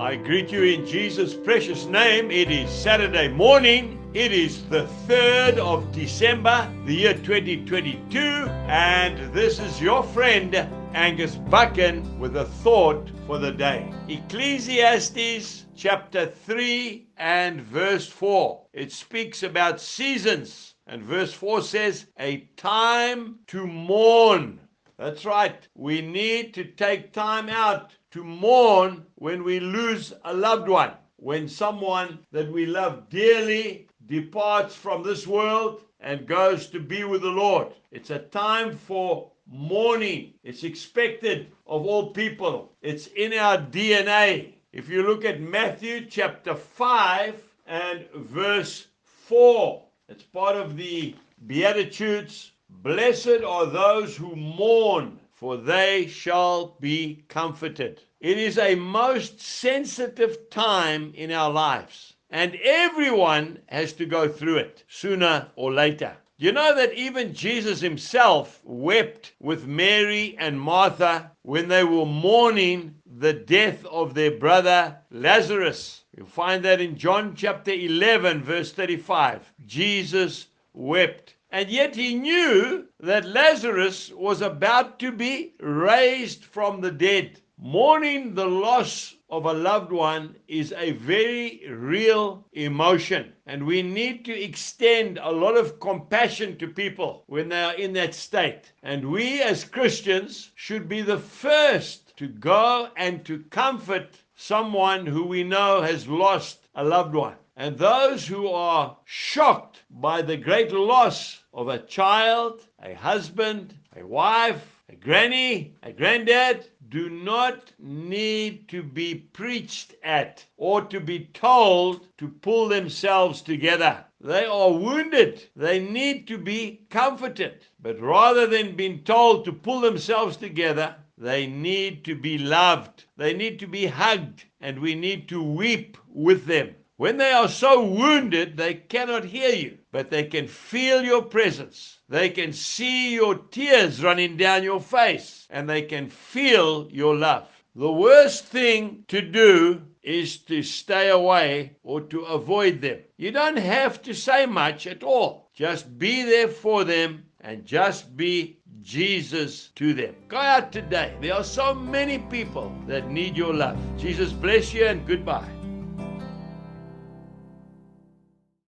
I greet you in Jesus' precious name. It is Saturday morning. It is the 3rd of December, the year 2022, and this is your friend Angus Buchan with a thought for the day. Ecclesiastes chapter 3 and verse 4. It speaks about seasons, and verse 4 says, a time to mourn. That's right. We need to take time out to mourn when we lose a loved one, when someone that we love dearly departs from this world and goes to be with the Lord. It's a time for mourning. It's expected of all people. It's in our DNA. If you look at Matthew chapter 5 and verse 4, it's part of the Beatitudes. Blessed are those who mourn, for they shall be comforted. It is a most sensitive time in our lives, and everyone has to go through it sooner or later. You know that even Jesus himself wept with Mary and Martha when they were mourning the death of their brother Lazarus. You find that in John chapter 11, verse 35. Jesus wept. And yet he knew that Lazarus was about to be raised from the dead. Mourning the loss of a loved one is a very real emotion. And we need to extend a lot of compassion to people when they are in that state. And we as Christians should be the first to go and to comfort someone who we know has lost a loved one. And those who are shocked by the great loss of a child, a husband, a wife, a granny, a granddad, do not need to be preached at or to be told to pull themselves together. They are wounded. They need to be comforted. But rather than being told to pull themselves together, they need to be loved. They need to be hugged, and we need to weep with them. When they are so wounded, they cannot hear you, but they can feel your presence. They can see your tears running down your face, and they can feel your love. The worst thing to do is to stay away or to avoid them. You don't have to say much at all. Just be there for them and just be Jesus to them. Go out today. There are so many people that need your love. Jesus bless you and goodbye.